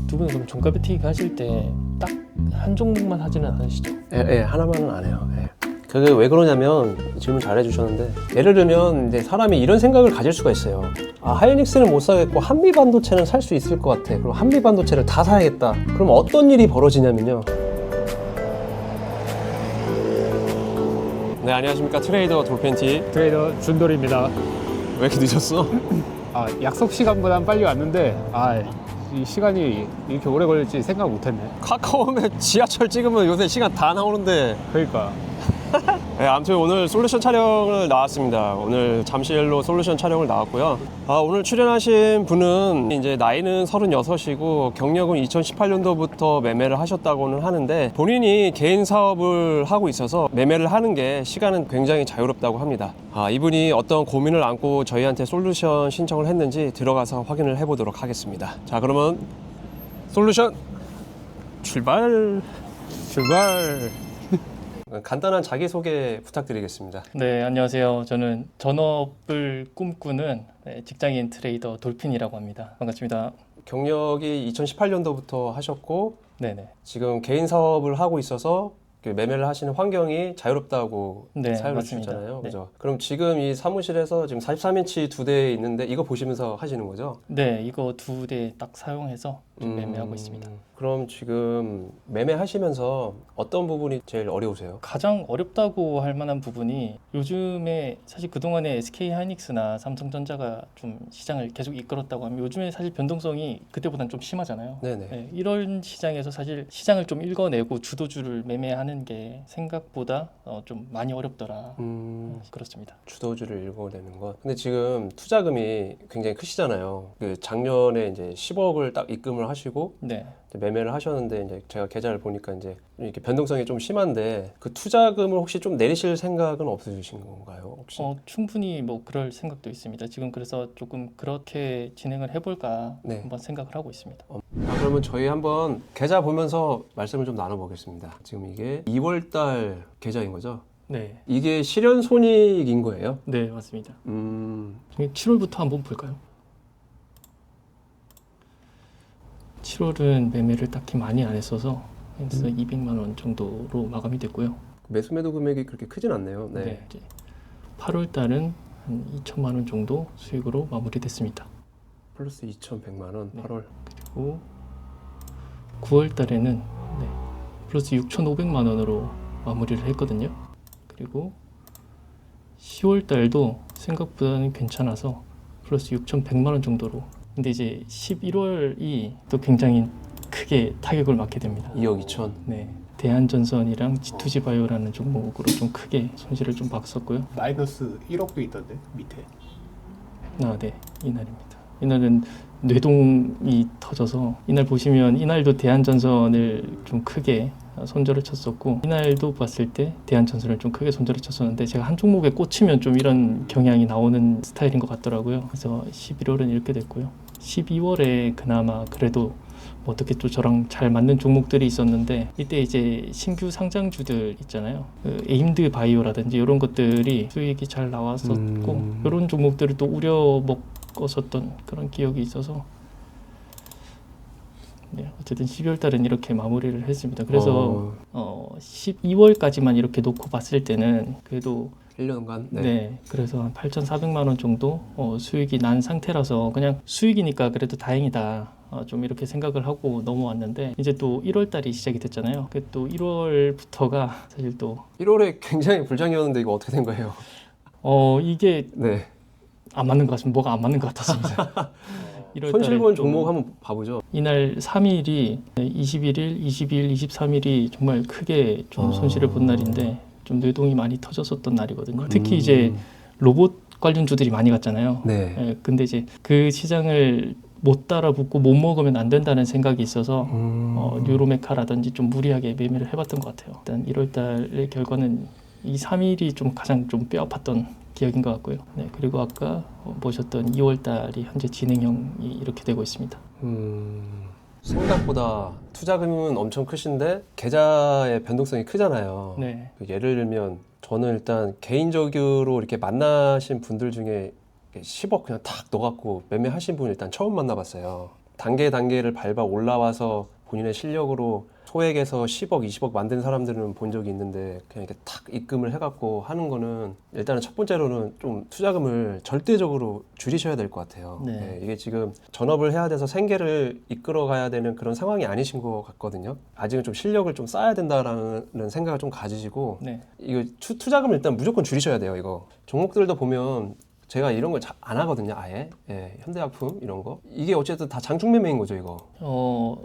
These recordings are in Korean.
두 분은 그럼 종가 베팅 하실 때 딱 한 종목만 하지는 않으시죠? 예, 하나만은 안 해요. 예. 그게 왜 그러냐면 질문 잘 해주셨는데 예를 들면 이제 사람이 이런 생각을 가질 수가 있어요. 아, 하이닉스는 못 사겠고 한미 반도체는 살 수 있을 것 같아. 그럼 한미 반도체를 다 사야겠다. 그럼 어떤 일이 벌어지냐면요. 네, 안녕하십니까. 트레이더 돌팬티. 트레이더 준돌입니다. 왜 이렇게 늦었어? 약속 시간보단 빨리 왔는데 이 시간이 이렇게 오래 걸릴지 생각 못했네. 카카오맵 지하철 찍으면 요새 시간 다 나오는데. 그러니까 네, 아무튼 오늘 솔루션 촬영을 나왔습니다. 오늘 잠실로 솔루션 촬영을 나왔고요. 오늘 출연하신 분은 이제 나이는 36이고 경력은 2018년도부터 매매를 하셨다고는 하는데 본인이 개인 사업을 하고 있어서 매매를 하는 게 시간은 굉장히 자유롭다고 합니다. 이분이 어떤 고민을 안고 저희한테 솔루션 신청을 했는지 들어가서 확인을 해보도록 하겠습니다. 자, 그러면 솔루션 출발! 간단한 자기소개 부탁드리겠습니다. 네, 안녕하세요. 저는 전업을 꿈꾸는 직장인 트레이더 돌핀이라고 합니다. 반갑습니다. 경력이 2018년도부터 하셨고 네네. 지금 개인 사업을 하고 있어서 매매를 하시는 환경이 자유롭다고 네, 사연을 맞습니다. 주셨잖아요. 네. 그죠? 그럼 지금 이 사무실에서 지금 43인치 2대 있는데 이거 보시면서 하시는 거죠? 네, 이거 2대 딱 사용해서 좀 매매하고 있습니다. 그럼 지금 매매하시면서 어떤 부분이 제일 어려우세요? 가장 어렵다고 할 만한 부분이 요즘에 사실 그동안에 SK 하이닉스나 삼성전자가 좀 시장을 계속 이끌었다고 하면 요즘에 사실 변동성이 그때보다는 좀 심하잖아요. 네네. 네, 이런 시장에서 사실 시장을 좀 읽어내고 주도주를 매매하는 게 생각보다 좀 많이 어렵더라. 그렇습니다. 주도주를 읽어내는 것. 근데 지금 투자금이 굉장히 크시잖아요. 작년에 이제 10억을 딱 입금을 하시고 네. 매매를 하셨는데 이제 제가 계좌를 보니까 이제 이렇게 변동성이 좀 심한데 그 투자금을 혹시 좀 내리실 생각은 없으신 건가요? 혹시? 충분히 뭐 그럴 생각도 있습니다. 지금 그래서 조금 그렇게 진행을 해볼까 네. 한번 생각을 하고 있습니다. 그러면 저희 한번 계좌 보면서 말씀을 좀 나눠보겠습니다. 지금 이게 2월달 계좌인 거죠? 네. 이게 실현 손익인 거예요? 네, 맞습니다. 7월부터 한번 볼까요? 7월은 매매를 딱히 많이 안 했어서 200만 원 정도로 마감이 됐고요. 매수 매도 금액이 그렇게 크진 않네요. 네. 네. 이제 8월 달은 한 2천만 원 정도 수익으로 마무리됐습니다. 플러스 2,100만 원. 네. 8월. 그리고 9월 달에는 플러스 6,500만 원으로 마무리를 했거든요. 그리고 10월 달도 생각보다는 괜찮아서 플러스 6,100만 원 정도로. 근데 이제 11월이 또 굉장히 크게 타격을 맞게 됩니다. 2억 2천. 네. 대한전선이랑 G2G 바이오라는 종목으로 좀 크게 손실을 좀 봤었고요. 마이너스 1억도 있던데 밑에. 네. 이날입니다. 이날은 뇌동이 터져서 이날 보시면 이날도 대한전선을 좀 크게 손절을 쳤었고 이날도 봤을 때 대한전선을 좀 크게 손절을 쳤었는데 제가 한 종목에 꽂히면 좀 이런 경향이 나오는 스타일인 것 같더라고요. 그래서 11월은 이렇게 됐고요. 12월에 그나마 그래도 어떻게 또 저랑 잘 맞는 종목들이 있었는데 이때 이제 신규 상장주들 있잖아요. 에임드 바이오라든지 이런 것들이 수익이 잘 나왔었고 이런 종목들을 또 우려 먹었었던 그런 기억이 있어서 네, 어쨌든 12월 달은 이렇게 마무리를 했습니다. 그래서 12월까지만 이렇게 놓고 봤을 때는 그래도 1년간. 네, 그래서 한 8,400만 원 정도 수익이 난 상태라서 그냥 수익이니까 그래도 다행이다. 좀 이렇게 생각을 하고 넘어왔는데 이제 또 1월 달이 시작이 됐잖아요. 그 또 1월부터가 사실 또 1월에 굉장히 불장이었는데 이거 어떻게 된 거예요? 이게 네. 안 맞는 것 같습니다. 뭐가 안 맞는 것 같았습니다. 1월 손실 본 달에 종목 한번 봐보죠. 이날 3일이 21일, 22일, 23일이 정말 크게 좀 손실을 본 날인데 좀 뇌동이 많이 터졌었던 날이거든요. 특히 이제 로봇 관련주들이 많이 갔잖아요. 네. 근데 이제 그 시장을 못 따라붙고 못 먹으면 안 된다는 생각이 있어서 뉴로메카라든지 좀 무리하게 매매를 해봤던 것 같아요. 일단 1월 달의 결과는 이 3일이 좀 가장 좀 뼈아팠던 기억인 것 같고요. 네, 그리고 아까 보셨던 2월 달이 현재 진행형이 이렇게 되고 있습니다. 생각보다 투자금은 엄청 크신데 계좌의 변동성이 크잖아요. 네. 예를 들면 저는 일단 개인적으로 이렇게 만나신 분들 중에 10억 그냥 탁 넣어갖고 매매하신 분 일단 처음 만나봤어요. 단계를 밟아 올라와서 본인의 실력으로 소액에서 10억, 20억 만든 사람들은 본 적이 있는데 그냥 이렇게 탁 입금을 해갖고 하는 거는 일단은 첫 번째로는 좀 투자금을 절대적으로 줄이셔야 될 것 같아요. 네. 네, 이게 지금 전업을 해야 돼서 생계를 이끌어가야 되는 그런 상황이 아니신 것 같거든요. 아직은 좀 실력을 좀 쌓아야 된다라는 생각을 좀 가지시고 네. 이거 투자금을 일단 무조건 줄이셔야 돼요. 이거 종목들도 보면 제가 이런 걸 안 하거든요. 아예 현대약품 이런 거 이게 어쨌든 다 장중 매매인 거죠. 이거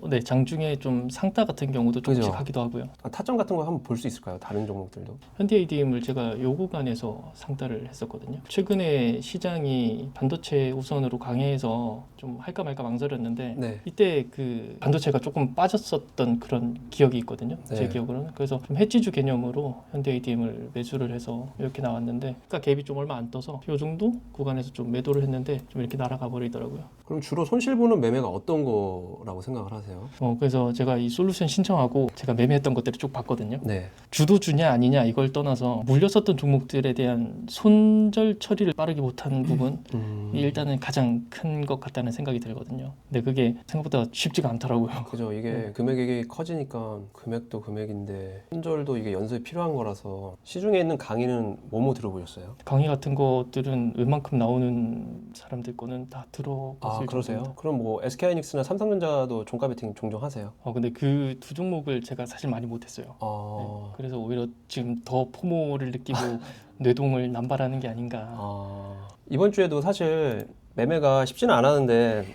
네, 장중에 좀 상따 같은 경우도 조금씩 그죠. 하기도 하고요. 타점 같은 거 한번 볼 수 있을까요? 다른 종목들도 현대 ADM을 제가 요 구간에서 상따를 했었거든요. 최근에 시장이 반도체 우선으로 강해서 좀 할까 말까 망설였는데 네. 이때 그 반도체가 조금 빠졌었던 그런 기억이 있거든요. 네. 제 기억으로는. 그래서 좀 해지주 개념으로 현대 ADM을 매수를 해서 이렇게 나왔는데 그러니까 갭이 좀 얼마 안 떠서 요 정도 구간에서 좀 매도를 했는데 좀 이렇게 날아가 버리더라고요. 그럼 주로 손실 보는 매매가 어떤 거라고 생각을 하세요? 그래서 제가 이 솔루션 신청하고 제가 매매했던 것들을 쭉 봤거든요. 네. 주도주냐 아니냐 이걸 떠나서 물렸었던 종목들에 대한 손절 처리를 빠르게 못한 부분이 일단은 가장 큰 것 같다는 생각이 들거든요. 근데 그게 생각보다 쉽지가 않더라고요. 그죠. 이게 금액이 커지니까 금액도 금액인데 손절도 이게 연습이 필요한 거라서 시중에 있는 강의는 뭐뭐 들어보셨어요? 강의 같은 것들은 웬만큼 나오는 사람들 거는 다 들어봤을 아 그러세요? 정도입니다. 그럼 뭐 SK하이닉스나 삼성전자도 종가 베팅 종종 하세요? 근데 그 두 종목을 제가 사실 많이 못했어요. 네, 그래서 오히려 지금 더 포모를 느끼고 뇌동을 남발하는 게 아닌가. 이번 주에도 사실 매매가 쉽지는 않았는데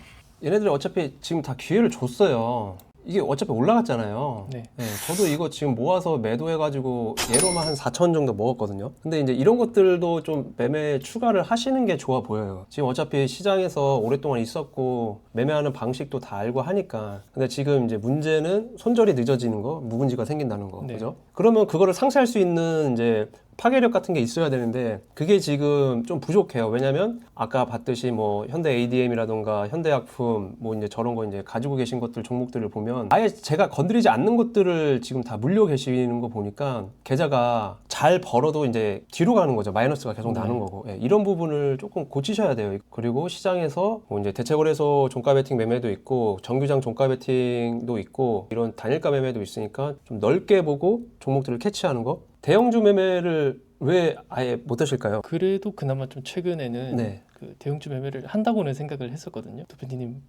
얘네들이 어차피 지금 다 기회를 줬어요. 이게 어차피 올라갔잖아요. 네. 저도 이거 지금 모아서 매도해가지고 얘로만 한 4천 정도 먹었거든요. 근데 이제 이런 것들도 좀 매매 추가를 하시는 게 좋아 보여요. 지금 어차피 시장에서 오랫동안 있었고 매매하는 방식도 다 알고 하니까. 근데 지금 이제 문제는 손절이 늦어지는 거, 묵은지가 생긴다는 거, 네. 그죠? 그러면 그거를 상쇄할 수 있는 이제 파괴력 같은 게 있어야 되는데 그게 지금 좀 부족해요. 왜냐면 아까 봤듯이 뭐 현대 ADM이라던가 현대약품 뭐 이제 저런 거 이제 가지고 계신 것들 종목들을 보면 아예 제가 건드리지 않는 것들을 지금 다 물려 계시는 거 보니까 계좌가 잘 벌어도 이제 뒤로 가는 거죠. 마이너스가 계속 나는 거고 이런 부분을 조금 고치셔야 돼요. 그리고 시장에서 뭐 이제 대체거래소 종가 베팅 매매도 있고 정규장 종가 베팅도 있고 이런 단일가 매매도 있으니까 좀 넓게 보고 종목들을 캐치하는 거. 대형주 매매를 왜 아예 못 하실까요? 그래도 그나마 좀 최근에는 네. 그 대형주 매매를 한다고는 생각을 했었거든요. 도피디님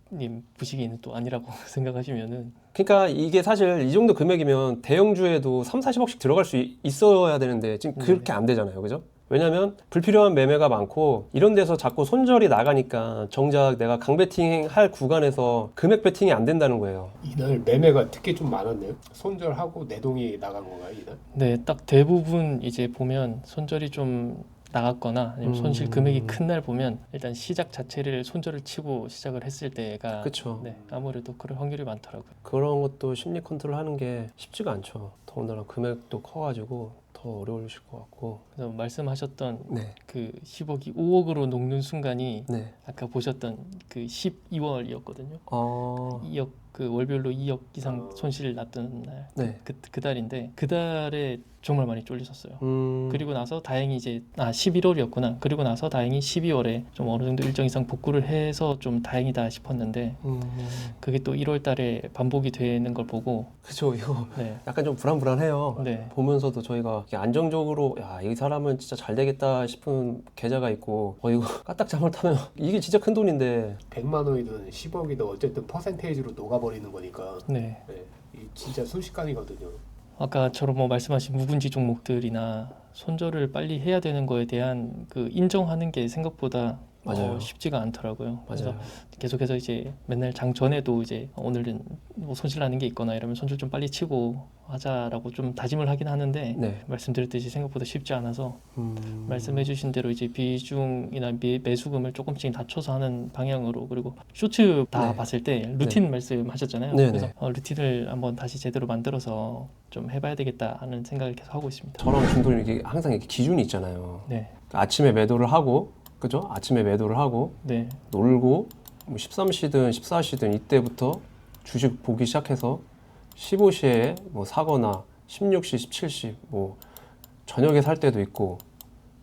부식이는 또 아니라고 생각하시면은 그러니까 이게 사실 이 정도 금액이면 대형주에도 3, 40억씩 들어갈 수 있어야 되는데 지금 그렇게 안 되잖아요. 그죠? 왜냐면 불필요한 매매가 많고 이런 데서 자꾸 손절이 나가니까 정작 내가 강배팅 할 구간에서 금액 배팅이 안 된다는 거예요. 이날 매매가 특히 좀 많았네요. 손절하고 내동이 나간 건가요, 이날? 네, 딱 대부분 이제 보면 손절이 좀 나갔거나 아니면 손실 금액이 큰 날 보면 일단 시작 자체를 손절을 치고 시작을 했을 때가 그쵸. 네, 아무래도 그럴 확률이 많더라고요. 그런 것도 심리 컨트롤 하는 게 쉽지가 않죠. 더군다나 금액도 커가지고 더 어려우실 것 같고. 그래서 말씀하셨던 네. 그 10억이 5억으로 녹는 순간이 네. 아까 보셨던 그 12월이었거든요. 어... 2억 그 월별로 2억 이상 손실을 났던 날, 네. 그 달인데 그 달에 정말 많이 쫄리셨어요. 그리고 나서 다행히 이제 11월이었구나. 그리고 나서 다행히 12월에 좀 어느 정도 일정 이상 복구를 해서 좀 다행이다 싶었는데 그게 또 1월 달에 반복이 되는 걸 보고 그쵸. 이거 네. 약간 좀 불안불안해요. 네. 보면서도 저희가 이렇게 안정적으로 야, 이 사람은 진짜 잘 되겠다 싶은 계좌가 있고 이거 까딱 잘못하면 이게 진짜 큰 돈인데 100만 원이든 10억이든 어쨌든 퍼센테이지로 녹아버리는 거니까 네. 네, 이 진짜 순식간이거든요. 아까처럼 뭐 말씀하신 묵은지 종목들이나 손절을 빨리 해야 되는 거에 대한 그 인정하는 게 생각보다 맞아요. 쉽지가 않더라고요. 그래서 맞아요. 계속해서 이제 맨날 장 전에도 이제 오늘은 뭐 손실 나는 게 있거나 이러면 손절 좀 빨리 치고 하자라고 좀 다짐을 하긴 하는데 네. 말씀드렸듯이 생각보다 쉽지 않아서 말씀해주신 대로 이제 비중이나 매수금을 조금씩 낮춰서 하는 방향으로 그리고 쇼츠 다 네. 봤을 때 루틴 말씀하셨잖아요. 네네. 그래서 루틴을 한번 다시 제대로 만들어서 좀 해봐야 되겠다 하는 생각을 계속 하고 있습니다. 저랑 중도는 이게 항상 이렇게 기준이 있잖아요. 네, 아침에 매도를 하고 그죠? 아침에 매도를 하고 네, 놀고 뭐 13시든 14시든 이때부터 주식 보기 시작해서 15시에 뭐 사거나 16시, 17시 뭐 저녁에 살 때도 있고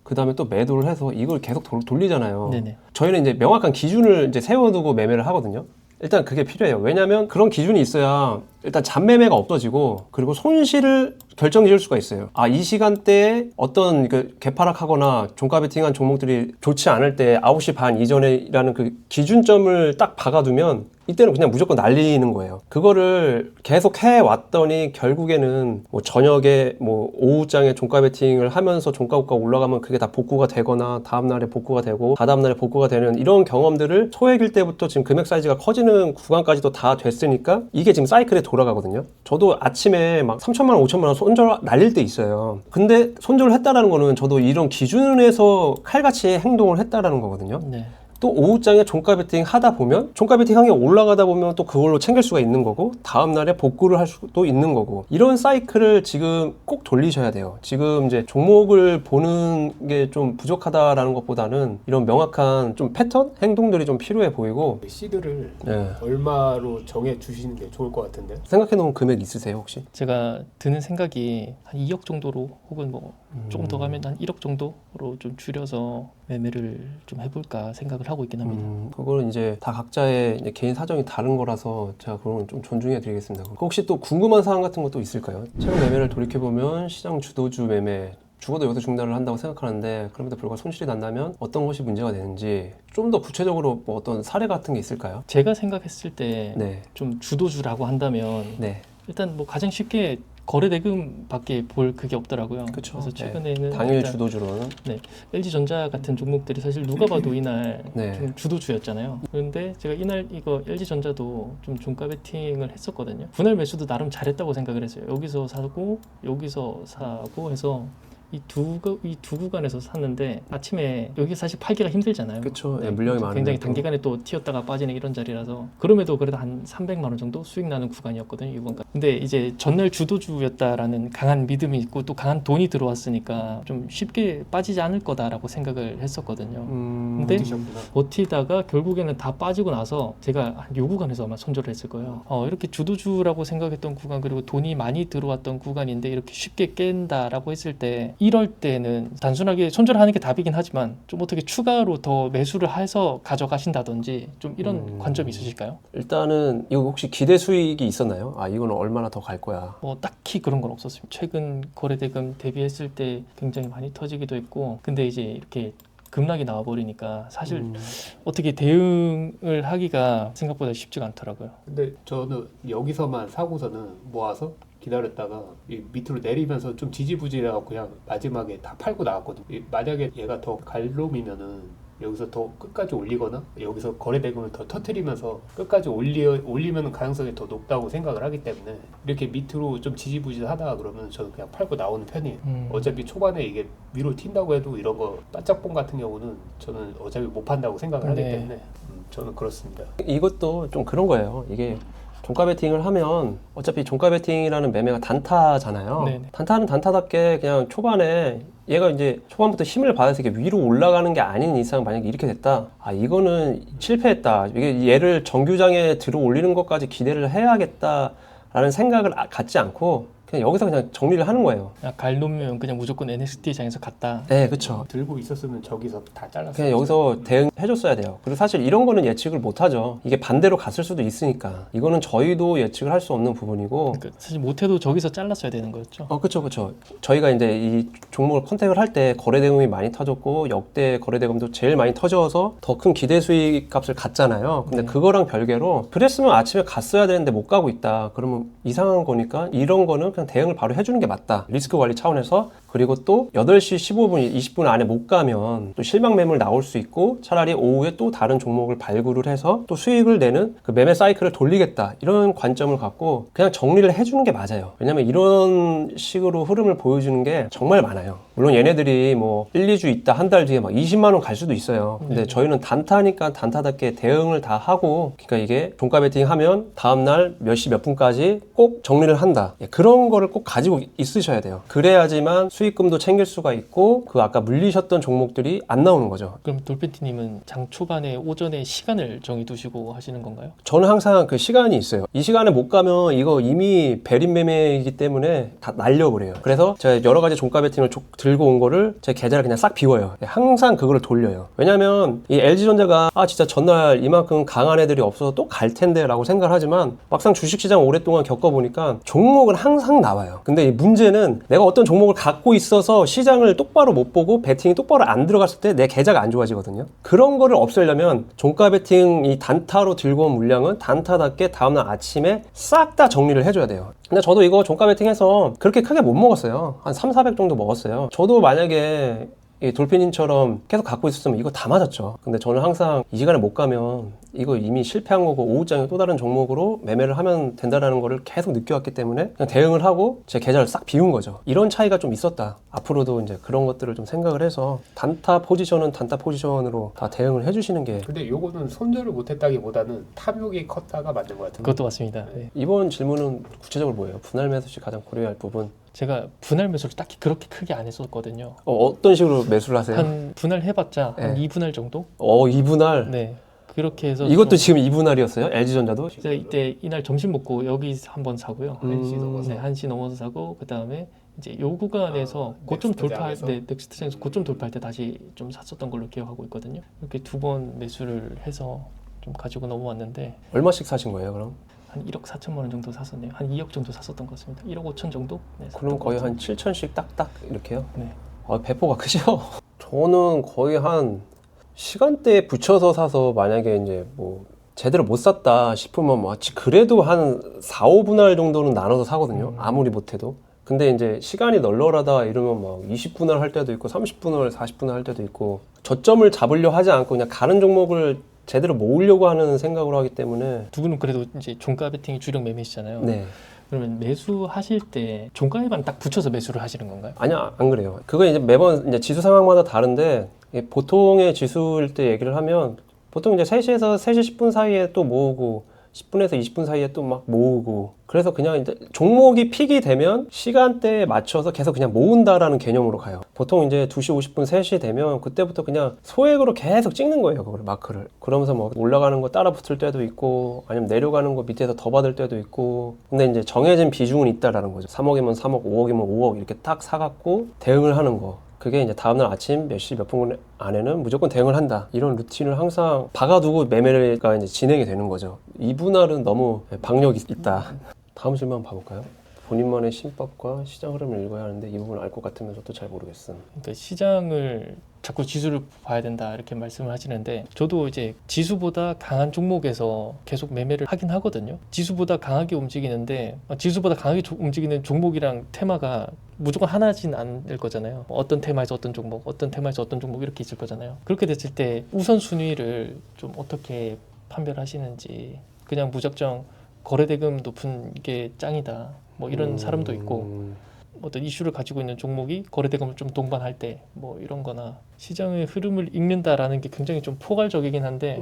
그 다음에 또 매도를 해서 이걸 계속 돌리잖아요. 네네. 저희는 이제 명확한 기준을 이제 세워두고 매매를 하거든요. 일단 그게 필요해요. 왜냐하면 그런 기준이 있어야 일단 잡매매가 없어지고 그리고 손실을 결정 지을 수가 있어요. 아, 이 시간대에 어떤 그 개파락하거나 종가 베팅한 종목들이 좋지 않을 때 9시 반 이전에라는 그 기준점을 딱 박아두면 이때는 그냥 무조건 날리는 거예요. 그거를 계속 해왔더니 결국에는 뭐 저녁에 뭐 오후장에 종가 베팅을 하면서 종가가 올라가면 그게 다 복구가 되거나 다음날에 복구가 되고 다다음날에 복구가 되는 이런 경험들을 소액일 때부터 지금 금액 사이즈가 커지는 구간까지도 다 됐으니까 이게 지금 사이클에 돌아가거든요. 저도 아침에 막 3천만 원, 5천만 원 손절 날릴 때 있어요. 근데 손절을 했다라는 거는 저도 이런 기준에서 칼같이 행동을 했다라는 거거든요. 네. 또 오후장에 종가 베팅 하다 보면 종가 베팅 항이 올라가다 보면 또 그걸로 챙길 수가 있는 거고 다음 날에 복구를 할 수도 있는 거고 이런 사이클을 지금 꼭 돌리셔야 돼요. 지금 이제 종목을 보는 게 좀 부족하다라는 것보다는 이런 명확한 좀 패턴 행동들이 좀 필요해 보이고 시드를 네. 얼마로 정해 주시는 게 좋을 것 같은데. 생각해 놓은 금액 있으세요 혹시? 제가 드는 생각이 한 2억 정도로 혹은 뭐 조금 더 가면 한 1억 정도로 좀 줄여서 매매를 좀 해볼까 생각을 하고 있긴 합니다. 그거는 이제 다 각자의 이제 개인 사정이 다른 거라서 제가 그런 건 좀 존중해 드리겠습니다. 혹시 또 궁금한 사항 같은 것도 있을까요? 최근 매매를 돌이켜보면 시장 주도주 매매 죽어도 여기서 중단을 한다고 생각하는데 그럼에도 불구하고 손실이 난다면 어떤 것이 문제가 되는지 좀 더 구체적으로 뭐 어떤 사례 같은 게 있을까요? 제가 생각했을 때 좀 네. 주도주라고 한다면 네. 일단 뭐 가장 쉽게 거래 대금밖에 볼 그게 없더라고요. 그쵸. 그래서 최근에는 당일 일단 주도주로는 LG전자 같은 종목들이 사실 누가 봐도 이날 네. 좀 주도주였잖아요. 그런데 제가 이날 이거 LG전자도 좀 종가 베팅을 했었거든요. 분할 매수도 나름 잘했다고 생각을 했어요. 여기서 사고 여기서 사고 해서 이 두 구간에서 샀는데 아침에 여기 사실 팔기가 힘들잖아요. 그쵸. 네, 물량이 많은데 굉장히 또. 단기간에 또 튀었다가 빠지는 이런 자리라서 그럼에도 그래도 한 300만 원 정도 수익 나는 구간이었거든요. 이 구간까지. 근데 이제 전날 주도주였다라는 강한 믿음이 있고 또 강한 돈이 들어왔으니까 좀 쉽게 빠지지 않을 거다라고 생각을 했었거든요. 근데 드셨구나. 버티다가 결국에는 다 빠지고 나서 제가 한 요 구간에서 아마 손절을 했을 거예요. 이렇게 주도주라고 생각했던 구간 그리고 돈이 많이 들어왔던 구간인데 이렇게 쉽게 깬다라고 했을 때 이럴 때는 단순하게 손절하는 게 답이긴 하지만 좀 어떻게 추가로 더 매수를 해서 가져가신다든지 좀 이런 관점이 있으실까요? 일단은 이거 혹시 기대 수익이 있었나요? 아, 이거는 얼마나 더 갈 거야. 뭐 딱히 그런 건 없었습니다. 최근 거래대금 대비했을 때 굉장히 많이 터지기도 했고 근데 이제 이렇게 급락이 나와버리니까 사실 어떻게 대응을 하기가 생각보다 쉽지가 않더라고요. 근데 저는 여기서만 사고서는 모아서 기다렸다가 이 밑으로 내리면서 좀 지지부진해갖고 그냥 마지막에 다 팔고 나왔거든요. 만약에 얘가 더 갈놈이면은 여기서 더 끝까지 올리거나 여기서 거래 대금을 더 터트리면서 끝까지 올리면 가능성이 더 높다고 생각을 하기 때문에 이렇게 밑으로 좀 지지부진하다가 그러면 저는 그냥 팔고 나오는 편이에요. 어차피 초반에 이게 위로 튄다고 해도 이런 거 바짝봉 같은 경우는 저는 어차피 못 판다고 생각을 하기 네. 때문에 저는 그렇습니다. 이것도 좀 그런 거예요. 이게 종가 베팅을 하면 어차피 종가 베팅이라는 매매가 단타잖아요. 네네. 단타는 단타답게 그냥 초반에 얘가 이제 초반부터 힘을 받아서 이렇게 위로 올라가는 게 아닌 이상 만약에 이렇게 됐다. 아, 이거는 실패했다. 이게 얘를 정규장에 들어 올리는 것까지 기대를 해야겠다라는 생각을 갖지 않고 그냥 여기서 그냥 정리를 하는 거예요. 갈 놈이면 그냥 무조건 NXT장에서 갔다. 네, 그렇죠. 들고 있었으면 저기서 다 잘랐어요. 그냥 여기서 대응해줬어야 돼요. 그리고 사실 이런 거는 예측을 못하죠. 이게 반대로 갔을 수도 있으니까. 이거는 저희도 예측을 할 수 없는 부분이고. 그러니까 사실 못해도 저기서 잘랐어야 되는 거였죠. 그쵸. 저희가 이제 이 종목을 컨택을 할 때 거래 대금이 많이 터졌고 역대 거래 대금도 제일 많이 터져서 더 큰 기대 수익 값을 갔잖아요. 근데 그거랑 별개로 그랬으면 아침에 갔어야 되는데 못 가고 있다. 그러면 이상한 거니까 이런 거는 그냥 대응을 바로 해주는 게 맞다. 리스크 관리 차원에서. 그리고 또 8시 15분, 20분 안에 못 가면 또 실망 매물 나올 수 있고 차라리 오후에 또 다른 종목을 발굴을 해서 또 수익을 내는 그 매매 사이클을 돌리겠다. 이런 관점을 갖고 그냥 정리를 해주는 게 맞아요. 왜냐면 이런 식으로 흐름을 보여주는 게 정말 많아요. 물론 얘네들이 뭐 1, 2주 있다 한 달 뒤에 막 20만 원 갈 수도 있어요. 근데 저희는 단타니까 단타답게 대응을 다 하고 그러니까 이게 종가 베팅 하면 다음날 몇 시 몇 분까지 꼭 정리를 한다. 그런 거를 꼭 가지고 있으셔야 돼요. 그래야지만 수익금도 챙길 수가 있고 그 아까 물리셨던 종목들이 안 나오는 거죠. 그럼 돌펜티님은 장 초반에 오전에 시간을 정해두시고 하시는 건가요? 저는 항상 그 시간이 있어요. 이 시간에 못 가면 이거 이미 배림 매매이기 때문에 다 날려버려요. 그래서 제가 여러 가지 종가 베팅을 들고 온 거를 제 계좌를 그냥 싹 비워요. 항상 그거를 돌려요. 왜냐면 이 LG전자가 진짜 전날 이만큼 강한 애들이 없어서 또 갈 텐데 라고 생각을 하지만 막상 주식시장 오랫동안 겪어보니까 종목은 항상 나와요. 근데 이 문제는 내가 어떤 종목을 갖고 있어서 시장을 똑바로 못 보고 베팅이 똑바로 안 들어갔을 때 내 계좌가 안 좋아지거든요. 그런 거를 없애려면 종가 베팅 이 단타로 들고 온 물량은 단타답게 다음날 아침에 싹 다 정리를 해줘야 돼요. 근데 저도 이거 종가 베팅해서 그렇게 크게 못 먹었어요. 한 300-400 정도 먹었어요. 저도 만약에 이 돌핀님처럼 계속 갖고 있었으면 이거 다 맞았죠. 근데 저는 항상 이 시간에 못 가면 이거 이미 실패한 거고 오후장에 또 다른 종목으로 매매를 하면 된다는 거를 계속 느껴왔기 때문에 그냥 대응을 하고 제 계좌를 싹 비운 거죠. 이런 차이가 좀 있었다. 앞으로도 이제 그런 것들을 좀 생각을 해서 단타 포지션은 단타 포지션으로 다 대응을 해주시는 게. 근데 요거는 손절을 못했다기보다는 탐욕이 컸다가 맞는 것 같은데. 그것도 맞습니다. 네. 이번 질문은 구체적으로 뭐예요? 분할 매수 시 가장 고려해야 할 부분. 제가 분할 매수를 딱히 그렇게 크게 안 했었거든요. 어떤 식으로 매수를 하세요? 한 분할 해봤자 한 네. 2분할 정도? 2분할? 네. 그렇게 해서 이것도 좀 지금 2분할이었어요? LG전자도? 제가 이때 이날 점심 먹고 여기 한번 사고요. 1시 넘어서. 네, 1시 넘어서 사고 그 다음에 이제 요 구간에서 고점 돌파할 넥스트장에서? 때 넥스트장에서 고점 돌파할 때 다시 좀 샀었던 걸로 기억하고 있거든요. 이렇게 2번 매수를 해서 좀 가지고 넘어왔는데 얼마씩 사신 거예요, 그럼? 한 1억 4천만 원 정도 샀었네요. 한 2억 정도 샀었던 것 같습니다. 1억 5천 정도? 네, 샀던 그럼 것 거의 같습니다. 한 7천씩 딱딱 이렇게요? 네. 배포가 크죠? 저는 거의 한 시간대에 붙여서 사서 만약에 이제 뭐 제대로 못 샀다 싶으면 그래도 한 4, 5분할 정도는 나눠서 사거든요. 아무리 못해도. 근데 이제 시간이 널널하다 이러면 막 20분할 할 때도 있고 30분할, 40분할 할 때도 있고 저점을 잡으려 하지 않고 그냥 가는 종목을 제대로 모으려고 하는 생각으로 하기 때문에. 두 분은 그래도 이제 종가 베팅이 주력 매매시잖아요. 네. 그러면 매수하실 때 종가에만 딱 붙여서 매수를 하시는 건가요? 아니요, 안 그래요. 그거 이제 매번 이제 지수 상황마다 다른데 보통의 지수일 때 얘기를 하면 보통 이제 3시에서 3시 10분 사이에 또 모으고 10분에서 20분 사이에 또 막 모으고 그래서 그냥 이제 종목이 픽이 되면 시간대에 맞춰서 계속 그냥 모은다라는 개념으로 가요. 보통 이제 2시 50분, 3시 되면 그때부터 그냥 소액으로 계속 찍는 거예요. 그걸 마크를. 그러면서 뭐 올라가는 거 따라 붙을 때도 있고 아니면 내려가는 거 밑에서 더 받을 때도 있고 근데 이제 정해진 비중은 있다라는 거죠. 3억이면 3억, 5억이면 5억 이렇게 딱 사갖고 대응을 하는 거. 그게 이제 다음날 아침 몇 시 몇 분 안에는 무조건 대응을 한다. 이런 루틴을 항상 박아두고 매매가 이제 진행이 되는 거죠. 이분할은 너무 박력이 있다. 다음 질문 한번 봐볼까요? 본인만의 신법과 시장 흐름을 읽어야 하는데 이 부분을 알 것 같으면서 또 잘 모르겠음. 그러니까 시장을 자꾸 지수를 봐야 된다 이렇게 말씀을 하시는데 저도 이제 지수보다 강한 종목에서 계속 매매를 하긴 하거든요. 지수보다 강하게 움직이는데 지수보다 강하게 움직이는 종목이랑 테마가 무조건 하나진 않을 거잖아요. 어떤 테마에서 어떤 종목, 어떤 테마에서 어떤 종목 이렇게 있을 거잖아요. 그렇게 됐을 때 우선순위를 좀 어떻게 판별하시는지 그냥 무작정 거래대금 높은 게 짱이다 뭐 이런 사람도 있고 어떤 이슈를 가지고 있는 종목이 거래대금을 좀 동반할 때 뭐 이런 거나 시장의 흐름을 읽는다라는 게 굉장히 좀 포괄적이긴 한데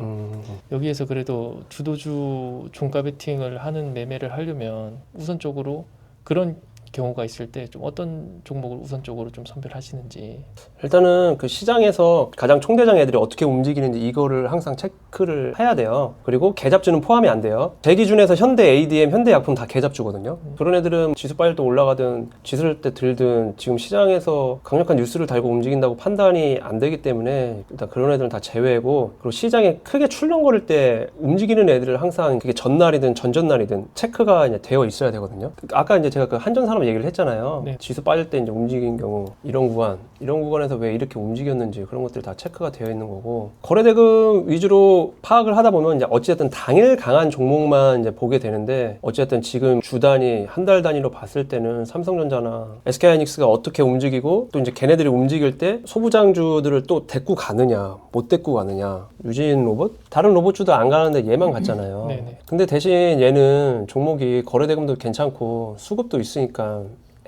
여기에서 그래도 주도주 종가 베팅을 하는 매매를 하려면 우선적으로 그런 경우가 있을 때 좀 어떤 종목을 우선적으로 좀 선별하시는지. 일단은 그 시장에서 가장 총대장 애들이 어떻게 움직이는지 이거를 항상 체크를 해야 돼요. 그리고 계잡주는 포함이 안 돼요. 제 기준에서 현대 ADM, 현대약품 다 계잡주거든요. 그런 애들은 지수 빠질 때 올라가든 지수를 때 들든 지금 시장에서 강력한 뉴스를 달고 움직인다고 판단이 안 되기 때문에 일단 그런 애들은 다 제외고 그리고 시장에 크게 출렁거릴 때 움직이는 애들을 항상 그게 전날이든 전전날이든 체크가 이제 되어 있어야 되거든요. 아까 이제 제가 그 한전산업 얘기를 했잖아요. 네. 지수 빠질 때 이제 움직인 경우 이런 구간에서 왜 이렇게 움직였는지 그런 것들이 다 체크가 되어 있는 거고 거래대금 위주로 파악을 하다 보면 이제 어찌됐든 당일 강한 종목만 이제 보게 되는데 어찌됐든 지금 주 단위 한 달 단위로 봤을 때는 삼성전자나 SK하이닉스가 어떻게 움직이고 또 이제 걔네들이 움직일 때 소부장주들을 또 데리고 가느냐 못 데리고 가느냐 유진 로봇? 다른 로봇주도 안 가는데 얘만 갔잖아요. 네네. 근데 대신 얘는 종목이 거래대금도 괜찮고 수급도 있으니까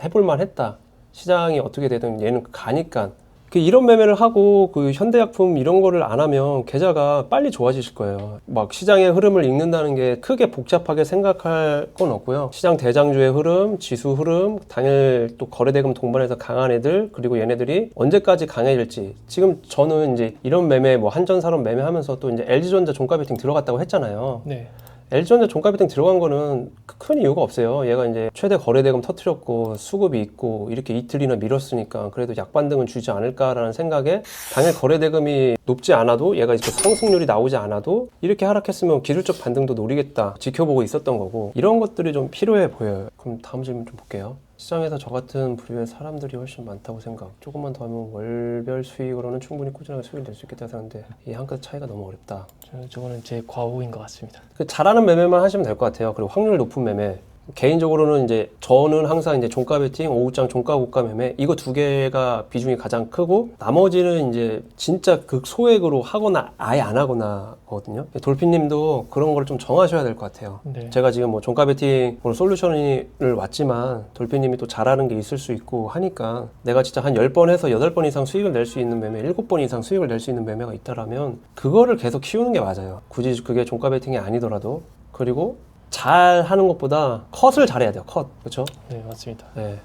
해볼만 했다. 시장이 어떻게 되든 얘는 가니까 이런 매매를 하고 그 현대약품 이런 거를 안 하면 계좌가 빨리 좋아지실 거예요. 막 시장의 흐름을 읽는다는 게 크게 복잡하게 생각할 건 없고요. 시장 대장주의 흐름, 지수 흐름, 당일 또 거래대금 동반해서 강한 애들, 그리고 얘네들이 언제까지 강해질지. 지금 저는 이제 이런 매매, 뭐 한전산업 매매하면서 또 이제 LG전자 종가 베팅 들어갔다고 했잖아요. 네. LG전자 종가 베팅 들어간 거는 큰 이유가 없어요. 얘가 이제 최대 거래대금 터트렸고 수급이 있고 이렇게 이틀이나 밀었으니까 그래도 약반등은 주지 않을까라는 생각에 당일 거래대금이 높지 않아도 얘가 이렇게 상승률이 나오지 않아도 이렇게 하락했으면 기술적 반등도 노리겠다 지켜보고 있었던 거고 이런 것들이 좀 필요해 보여요. 그럼 다음 질문 좀 볼게요. 시장에서 저 같은 부류의 사람들이 훨씬 많다고 생각. 조금만 더 하면 월별 수익으로는 충분히 꾸준하게 수익을 낼 수 있겠다 생각하는데 이 한 끗 차이가 너무 어렵다. 저거는 제 과오인 것 같습니다. 잘하는 매매만 하시면 될 것 같아요. 그리고 확률 높은 매매. 개인적으로는 이제 저는 항상 이제 종가 베팅, 오후장 종가 고가 매매 이거 두 개가 비중이 가장 크고 나머지는 이제 진짜 극소액으로 하거나 아예 안 하거나거든요. 돌핀님도 그런 걸 좀 정하셔야 될 것 같아요. 네. 제가 지금 뭐 종가 베팅 솔루션을 왔지만 돌핀님이 또 잘하는 게 있을 수 있고 하니까 내가 진짜 한 10번 해서 8번 이상 수익을 낼 수 있는 매매, 7번 이상 수익을 낼 수 있는 매매가 있다라면 그거를 계속 키우는 게 맞아요. 굳이 그게 종가 베팅이 아니더라도. 그리고 잘 하는 것보다 컷을 잘해야 돼요. 컷. 그렇죠? 네, 맞습니다. 네.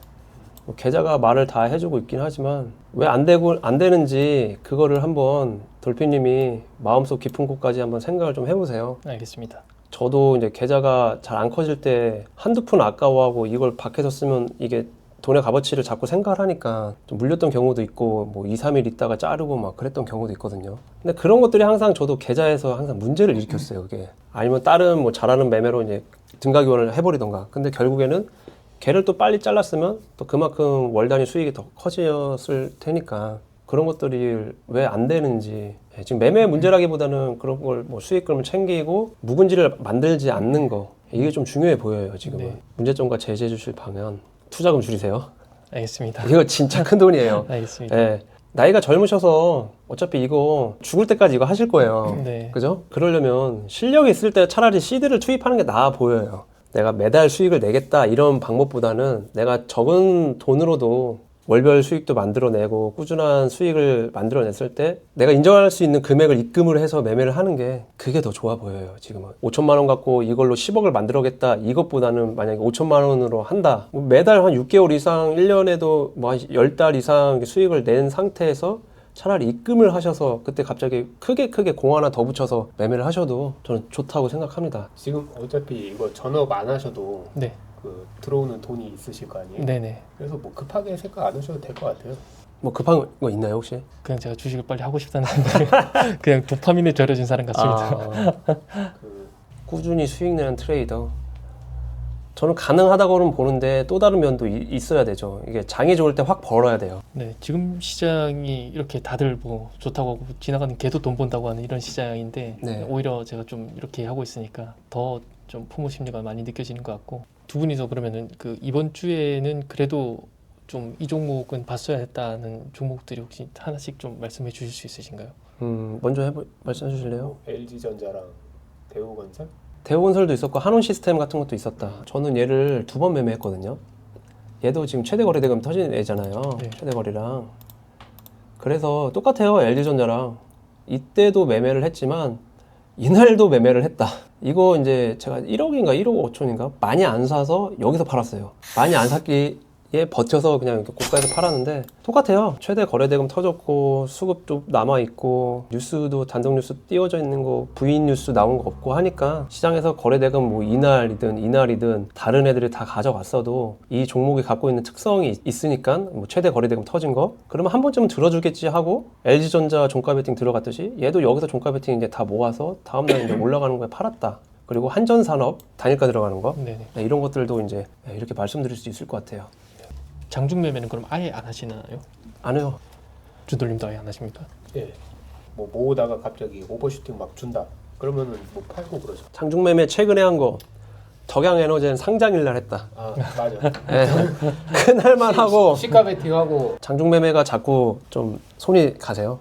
뭐 계좌가 말을 다 해주고 있긴 하지만 왜 안 되는지 그거를 한번 돌핀님이 마음속 깊은 곳까지 한번 생각을 좀 해보세요. 알겠습니다. 저도 이제 계좌가 잘 안 커질 때 한두 푼 아까워하고 이걸 밖에서 쓰면 이게 돈의 값어치를 자꾸 생각을 하니까 좀 물렸던 경우도 있고 뭐 2, 3일 있다가 자르고 막 그랬던 경우도 있거든요. 근데 그런 것들이 항상 저도 계좌에서 항상 문제를 일으켰어요. 그게 아니면 다른 뭐 잘하는 매매로 이제 등가 교환을 해버리던가. 근데 결국에는 걔를 또 빨리 잘랐으면 또 그만큼 월 단위 수익이 더 커졌을 테니까 그런 것들이 왜 안 되는지 지금 매매 문제라기보다는 그런 걸 뭐 수익금을 챙기고 묵은지를 만들지 않는 거 이게 좀 중요해 보여요. 지금은. 네. 문제점과 제시해 주실 방안 투자금 줄이세요. 알겠습니다. 이거 진짜 큰 돈이에요. 알겠습니다. 예. 나이가 젊으셔서 어차피 이거 죽을 때까지 이거 하실 거예요. 네. 그죠? 그러려면 실력이 있을 때 차라리 CD를 투입하는 게 나아 보여요. 내가 매달 수익을 내겠다 이런 방법보다는 내가 적은 돈으로도 월별 수익도 만들어내고 꾸준한 수익을 만들어냈을 때 내가 인정할 수 있는 금액을 입금을 해서 매매를 하는 게 그게 더 좋아 보여요. 지금은 5천만 원 갖고 이걸로 10억을 만들어겠다 이것보다는 만약에 5천만 원으로 한다 뭐 매달 한 6개월 이상 1년에도 뭐 한 10달 이상 수익을 낸 상태에서 차라리 입금을 하셔서 그때 갑자기 크게 공 하나 더 붙여서 매매를 하셔도 저는 좋다고 생각합니다. 지금 어차피 이거 전업 안 하셔도 네. 그 들어오는 돈이 있으실 거 아니에요? 네네. 그래서 뭐 급하게 생각 안 하셔도 될 것 같아요. 뭐 급한 거 있나요 혹시? 그냥 제가 주식을 빨리 하고 싶다는 생각에 그냥 도파민에 절여진 사람 같습니다. 그 꾸준히 수익 내는 트레이더 저는 가능하다고는 보는데 또 다른 면도 있어야 되죠. 이게 장이 좋을 때 확 벌어야 돼요. 네, 지금 시장이 이렇게 다들 뭐 좋다고 하고 지나가는 개도 돈 번다고 하는 이런 시장인데 네. 오히려 제가 좀 이렇게 하고 있으니까 더 좀 포모 심리가 많이 느껴지는 것 같고 두 분이서 그러면은 그 이번 주에는 그래도 좀 이 종목은 봤어야 했다는 종목들이 혹시 하나씩 좀 말씀해 주실 수 있으신가요? 먼저 말씀해 주실래요? LG전자랑 대우건설? 대우건설도 있었고 한온시스템 같은 것도 있었다. 저는 얘를 2번 매매했거든요. 얘도 지금 최대 거래대금 터진 애잖아요. 네. 최대 거래랑. 그래서 똑같아요. LG전자랑. 이때도 매매를 했지만 이날도 매매를 했다. 이거 이제 제가 1억인가 1억 5천인가 많이 안 사서 여기서 팔았어요. 많이 안 샀기에 버텨서 그냥 이렇게 고가에서 팔았는데 똑같아요. 최대 거래대금 터졌고 수급도 남아있고 뉴스도 단독 뉴스 띄워져 있는 거 부인 뉴스 나온 거 없고 하니까 시장에서 거래대금 뭐 이날이든 다른 애들이 다 가져갔어도 이 종목이 갖고 있는 특성이 있으니까 뭐 최대 거래대금 터진 거 그러면 한 번쯤은 들어주겠지 하고 LG전자 종가 베팅 들어갔듯이 얘도 여기서 종가 베팅 이제 다 모아서 다음날 이제 올라가는 거에 팔았다. 그리고 한전산업 단일가 들어가는 거 네네. 네, 이런 것들도 이제 이렇게 말씀드릴 수 있을 것 같아요. 장중 매매는 그럼 아예 안 하시나요? 안 해요. 주돌림도 아예 안 하십니까? 예. 뭐 모으다가 갑자기 오버슈팅 막 준다. 그러면은 뭐 팔고 그러죠. 장중매매 최근에 한 거 덕양에너젠 상장일 날 했다. 아 맞아. 네. 그날만 하고 시가 베팅하고 장중매매가 자꾸 좀 손이 가세요.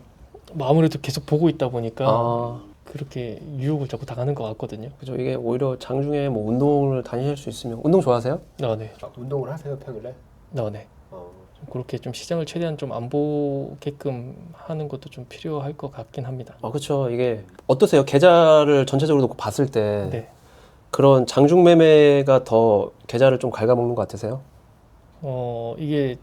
뭐 아무래도 계속 보고 있다 보니까 아, 그렇게 유혹을 자꾸 당하는 것 같거든요. 그죠. 이게 오히려 장중에 뭐 운동을 다니실 수 있으면 운동 좋아하세요? 네. 운동을 하세요 평일에? 네. 어, 그렇게 좀 시장을 최대한 좀 안 보게끔 하는 것도 좀 필요할 것 같긴 합니다. 그렇죠. 이게 어떠세요? 계좌를 전체적으로 놓고 봤을 때 네. 그런 장중 매매가 더 계좌를 좀 갉아먹는 것 같으세요? 이게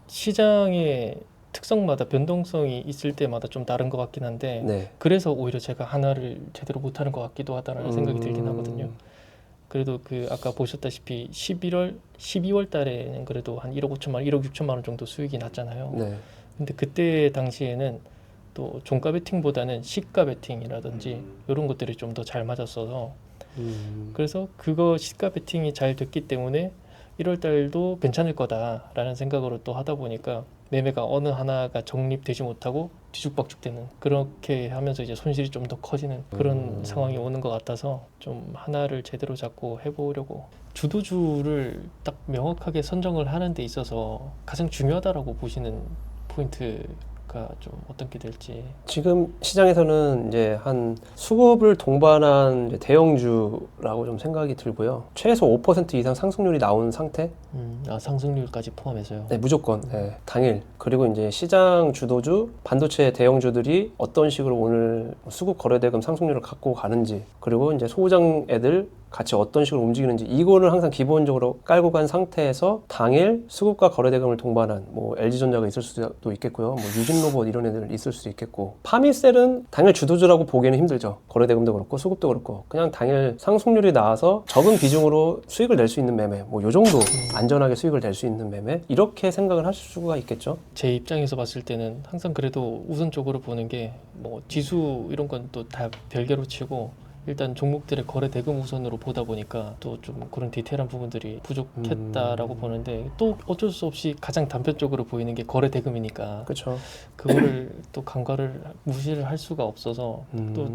시장의 특성마다 변동성이 있을 때마다 좀 다른 것 같긴 한데 네. 그래서 오히려 제가 하나를 제대로 못하는 것 같기도 하다라는 생각이 들긴 하거든요. 그래도 그 아까 보셨다시피 12월 달에는 그래도 한 1억 5천만 원, 1억 6천만 원 정도 수익이 났잖아요. 네. 근데 그때 당시에는 또 종가 베팅보다는 시가 베팅이라든지 이런 것들이 좀 더 잘 맞았어서 그래서 그거 시가 베팅이 잘 됐기 때문에 1월 달도 괜찮을 거다라는 생각으로 또 하다 보니까 매매가 어느 하나가 정립되지 못하고 뒤죽박죽되는 그렇게 하면서 이제 손실이 좀 더 커지는 그런 상황이 오는 것 같아서 좀 하나를 제대로 잡고 해보려고 주도주를 딱 명확하게 선정을 하는 데 있어서 가장 중요하다라고 보시는 포인트가 좀 어떤 게 될지. 지금 시장에서는 이제 한 수급을 동반한 이제 대형주라고 좀 생각이 들고요. 최소 5% 이상 상승률이 나온 상태? 상승률까지 포함해서요. 네, 무조건. 네, 당일. 그리고 이제 시장 주도주, 반도체 대형주들이 어떤 식으로 오늘 수급 거래대금 상승률을 갖고 가는지, 그리고 이제 소부장 애들 같이 어떤 식으로 움직이는지 이거를 항상 기본적으로 깔고 간 상태에서 당일 수급과 거래대금을 동반한 뭐 LG전자가 있을 수도 있겠고요. 뭐 유진로봇 이런 애들 있을 수도 있겠고 파미셀은 당일 주도주라고 보기에는 힘들죠. 거래대금도 그렇고 수급도 그렇고 그냥 당일 상승률이 나와서 적은 비중으로 수익을 낼 수 있는 매매 뭐 요 정도 안전하게 수익을 낼 수 있는 매매 이렇게 생각을 하실 수가 있겠죠. 제 입장에서 봤을 때는 항상 그래도 우선적으로 보는 게 뭐 지수 이런 건 또 다 별개로 치고 일단 종목들의 거래 대금 우선으로 보다 보니까 또 좀 그런 디테일한 부분들이 부족했다라고 보는데 또 어쩔 수 없이 가장 단편적으로 보이는 게 거래 대금이니까 그렇죠. 그거를 또 간과를 무시를 할 수가 없어서 또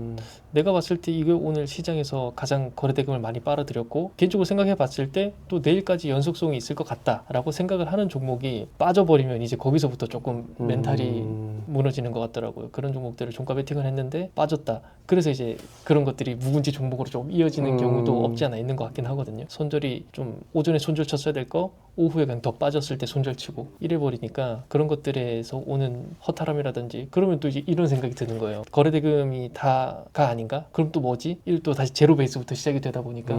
내가 봤을 때 이게 오늘 시장에서 가장 거래 대금을 많이 빨아들였고 개인적으로 생각해 봤을 때 또 내일까지 연속성이 있을 것 같다라고 생각을 하는 종목이 빠져버리면 이제 거기서부터 조금 멘탈이 무너지는 것 같더라고요. 그런 종목들을 종가 베팅을 했는데 빠졌다. 그래서 이제 그런 것들이 묵은지 종목으로 좀 이어지는 경우도 없지 않아 있는 것 같긴 하거든요. 손절이 좀 오전에 손절 쳤어야 될 거 오후에 그냥 더 빠졌을 때 손절 치고 이래 버리니까 그런 것들에서 오는 허탈함이라든지 그러면 또 이제 이런 생각이 드는 거예요. 거래 대금이 다가 아닌가? 그럼 또 뭐지? 또 다시 제로 베이스부터 시작이 되다 보니까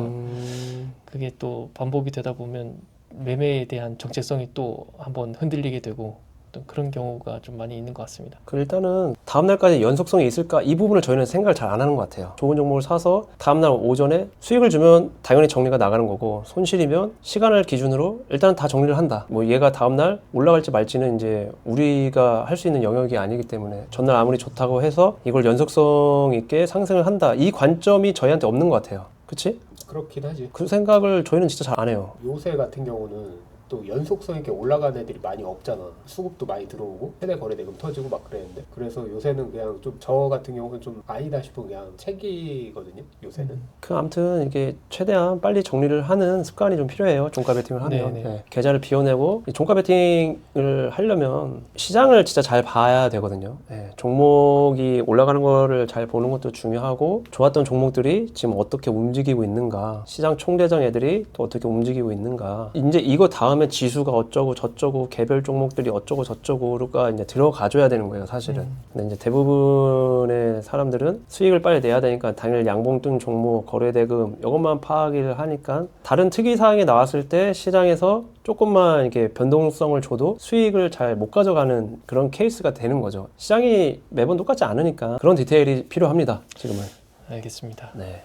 그게 또 반복이 되다 보면 매매에 대한 정체성이 또 한번 흔들리게 되고 그런 경우가 좀 많이 있는 것 같습니다. 일단은 다음날까지 연속성이 있을까 이 부분을 저희는 생각을 잘 안 하는 것 같아요. 좋은 종목을 사서 다음날 오전에 수익을 주면 당연히 정리가 나가는 거고 손실이면 시간을 기준으로 일단 다 정리를 한다. 뭐 얘가 다음날 올라갈지 말지는 이제 우리가 할 수 있는 영역이 아니기 때문에 전날 아무리 좋다고 해서 이걸 연속성 있게 상승을 한다. 이 관점이 저희한테 없는 것 같아요. 그치? 그렇긴 하지. 그 생각을 저희는 진짜 잘 안 해요. 요새 같은 경우는 또 연속성 있게 올라가는 애들이 많이 없잖아. 수급도 많이 들어오고 최대 거래대금 터지고 막 그랬는데 그래서 요새는 그냥 좀 저 같은 경우는 좀 아니다 싶으면 그냥 책이거든요. 요새는. 아무튼 이게 최대한 빨리 정리를 하는 습관이 좀 필요해요. 종가 베팅을 하면. 네. 계좌를 비워내고 종가 베팅을 하려면 시장을 진짜 잘 봐야 되거든요. 네. 종목이 올라가는 거를 잘 보는 것도 중요하고 좋았던 종목들이 지금 어떻게 움직이고 있는가, 시장 총대장 애들이 또 어떻게 움직이고 있는가. 이제 이거 다음에 지수가 어쩌고 저쩌고 개별 종목들이 어쩌고 저쩌고가 이제 들어가줘야 되는 거예요, 사실은. 근데 이제 대부분의 사람들은 수익을 빨리 내야 되니까 당일 양봉 뜬 종목, 거래대금 이것만 파악을 하니까 다른 특이 사항이 나왔을 때 시장에서 조금만 이렇게 변동성을 줘도 수익을 잘 못 가져가는 그런 케이스가 되는 거죠. 시장이 매번 똑같지 않으니까 그런 디테일이 필요합니다, 지금은. 알겠습니다. 네.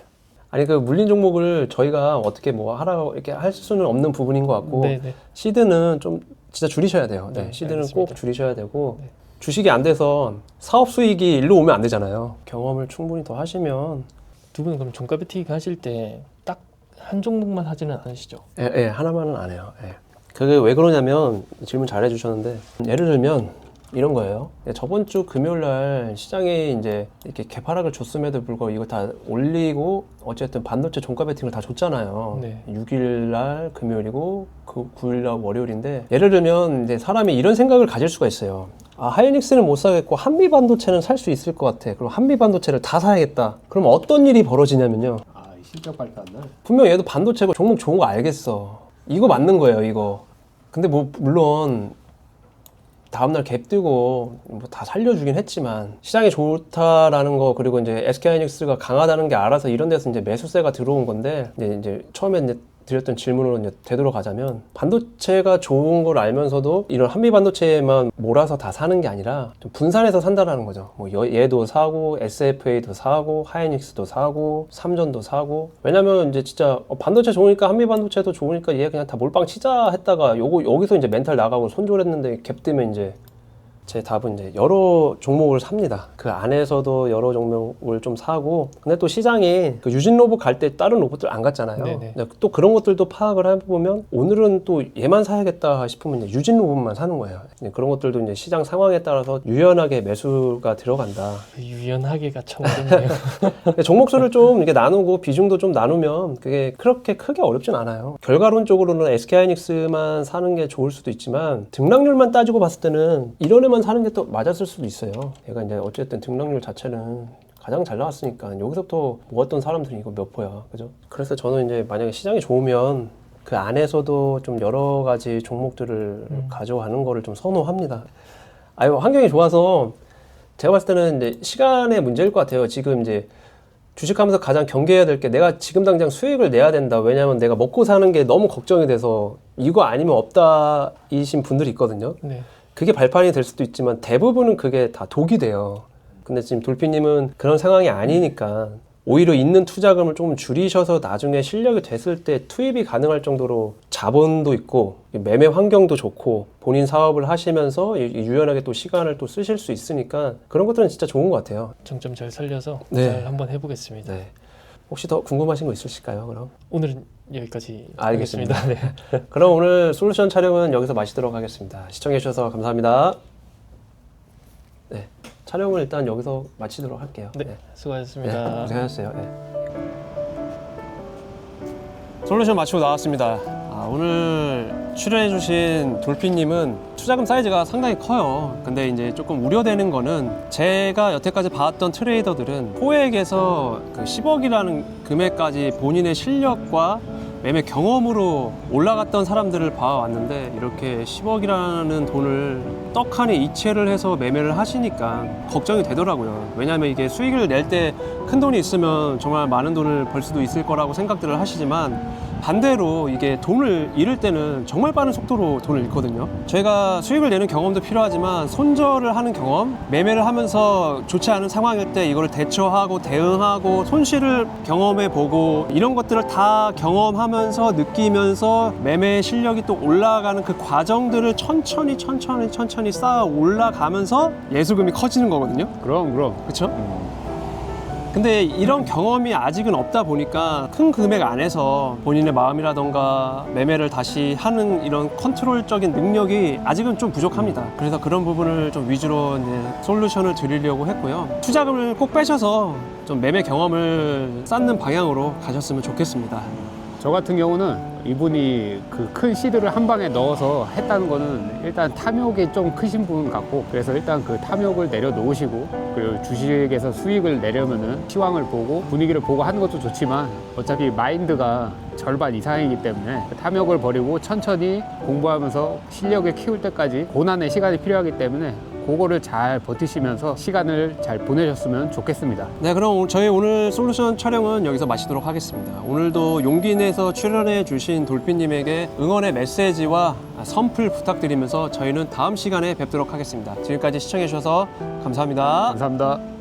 아니 그 물린 종목을 저희가 어떻게 뭐 하라고 이렇게 할 수는 없는 부분인 것 같고 네네. 시드는 좀 진짜 줄이셔야 돼요. 네, 시드는 알겠습니다. 꼭 줄이셔야 되고 네. 주식이 안 돼서 사업 수익이 일로 오면 안 되잖아요. 경험을 충분히 더 하시면 두 분은 그럼 종가 베팅 하실 때 딱 한 종목만 하지는 않으시죠? 예, 하나만은 안 해요. 예. 그게 왜 그러냐면 질문 잘 해주셨는데 예를 들면 이런 거예요. 저번 주 금요일 날 시장에 이제 이렇게 개파락을 줬음에도 불구하고 이거 다 올리고 어쨌든 반도체 종가 베팅을 다 줬잖아요. 네. 6일 날 금요일이고 그 9일 날 월요일인데 예를 들면 이제 사람이 이런 생각을 가질 수가 있어요. 아, 하이닉스는 못 사겠고 한미 반도체는 살 수 있을 것 같아. 그럼 한미 반도체를 다 사야겠다. 그럼 어떤 일이 벌어지냐면요. 실적 발표한 날. 분명 얘도 반도체고 종목 좋은 거 알겠어. 이거 맞는 거예요, 이거. 근데 뭐 물론 다음날 갭 뜨고 뭐 다 살려주긴 했지만 시장이 좋다라는 거 그리고 이제 SK하이닉스가 강하다는 게 알아서 이런 데서 이제 매수세가 들어온 건데 이제 처음에 이제 드렸던 질문으로 이제 되돌아가자면 반도체가 좋은 걸 알면서도 이런 한미 반도체에만 몰아서 다 사는 게 아니라 좀 분산해서 산다라는 거죠. 뭐 얘도 사고 SFA도 사고 하이닉스도 사고 삼전도 사고 왜냐면 이제 진짜 반도체 좋으니까 한미 반도체도 좋으니까 얘 그냥 다 몰빵 치자 했다가 여기서 이제 멘탈 나가고 손절했는데 갭 뜨면 이제 제 답은 이제 여러 종목을 삽니다. 그 안에서도 여러 종목을 좀 사고 근데 또 시장이 그 유진 로봇 갈 때 다른 로봇들 안 갔잖아요. 네네. 또 그런 것들도 파악을 해보면 오늘은 또 얘만 사야겠다 싶으면 이제 유진 로봇만 사는 거예요. 그런 것들도 이제 시장 상황에 따라서 유연하게 매수가 들어간다. 유연하게가 참 어렵네요. 종목수를 좀 이렇게 나누고 비중도 좀 나누면 그게 그렇게 크게 어렵진 않아요. 결과론적으로는 SK하이닉스만 사는 게 좋을 수도 있지만 등락률만 따지고 봤을 때는 이런 애만 사는 게 또 맞았을 수도 있어요. 얘가 이제 어쨌든 등락률 자체는 가장 잘 나왔으니까 여기서부터 모았던 사람들이 이거 몇 퍼야, 그죠? 그래서 저는 이제 만약에 시장이 좋으면 그 안에서도 좀 여러 가지 종목들을 가져가는 거를 좀 선호합니다. 아유 환경이 좋아서 제가 봤을 때는 이제 시간의 문제일 것 같아요. 지금 이제 주식하면서 가장 경계해야 될 게 내가 지금 당장 수익을 내야 된다. 왜냐하면 내가 먹고 사는 게 너무 걱정이 돼서 이거 아니면 없다이신 분들이 있거든요. 네. 그게 발판이 될 수도 있지만 대부분은 그게 다 독이 돼요. 근데 지금 돌피님은 그런 상황이 아니니까 오히려 있는 투자금을 조금 줄이셔서 나중에 실력이 됐을 때 투입이 가능할 정도로 자본도 있고 매매 환경도 좋고 본인 사업을 하시면서 유연하게 또 시간을 또 쓰실 수 있으니까 그런 것들은 진짜 좋은 것 같아요. 정점 잘 살려서 네. 잘 한번 해보겠습니다. 네. 혹시 더 궁금하신 거 있으실까요? 그럼 오늘은 여기까지 알겠습니다. 하겠습니다. 네. 그럼 오늘 솔루션 촬영은 여기서 마치도록 하겠습니다. 시청해 주셔서 감사합니다. 네, 촬영을 일단 여기서 마치도록 할게요. 네, 네. 수고하셨습니다. 네, 고생하셨어요. 네. 솔루션 마치고 나왔습니다. 오늘 출연해주신 돌핀님은 투자금 사이즈가 상당히 커요. 근데 이제 조금 우려되는 거는 제가 여태까지 봐왔던 트레이더들은 포획에서 그 10억이라는 금액까지 본인의 실력과 매매 경험으로 올라갔던 사람들을 봐왔는데 이렇게 10억이라는 돈을 떡하니 이체를 해서 매매를 하시니까 걱정이 되더라고요. 왜냐하면 이게 수익을 낼 때 큰 돈이 있으면 정말 많은 돈을 벌 수도 있을 거라고 생각들을 하시지만 반대로 이게 돈을 잃을 때는 정말 빠른 속도로 돈을 잃거든요. 저희가 수익을 내는 경험도 필요하지만 손절을 하는 경험, 매매를 하면서 좋지 않은 상황일 때 이걸 대처하고 대응하고 손실을 경험해 보고 이런 것들을 다 경험하면서 느끼면서 매매 실력이 또 올라가는 그 과정들을 천천히 쌓아 올라가면서 예수금이 커지는 거거든요. 그럼 그렇죠? 근데 이런 경험이 아직은 없다 보니까 큰 금액 안에서 본인의 마음이라던가 매매를 다시 하는 이런 컨트롤적인 능력이 아직은 좀 부족합니다. 그래서 그런 부분을 좀 위주로 이제 솔루션을 드리려고 했고요. 투자금을 꼭 빼셔서 좀 매매 경험을 쌓는 방향으로 가셨으면 좋겠습니다. 저 같은 경우는 이분이 그 큰 시드를 한 방에 넣어서 했다는 거는 일단 탐욕이 좀 크신 분 같고 그래서 일단 그 탐욕을 내려놓으시고 그리고 주식에서 수익을 내려면은 시황을 보고 분위기를 보고 하는 것도 좋지만 어차피 마인드가 절반 이상이기 때문에 그 탐욕을 버리고 천천히 공부하면서 실력을 키울 때까지 고난의 시간이 필요하기 때문에 그거를 잘 버티시면서 시간을 잘 보내셨으면 좋겠습니다. 네, 그럼 저희 오늘 솔루션 촬영은 여기서 마치도록 하겠습니다. 오늘도 용기 내서 출연해 주신 돌핀님에게 응원의 메시지와 선풀 부탁드리면서 저희는 다음 시간에 뵙도록 하겠습니다. 지금까지 시청해 주셔서 감사합니다. 감사합니다.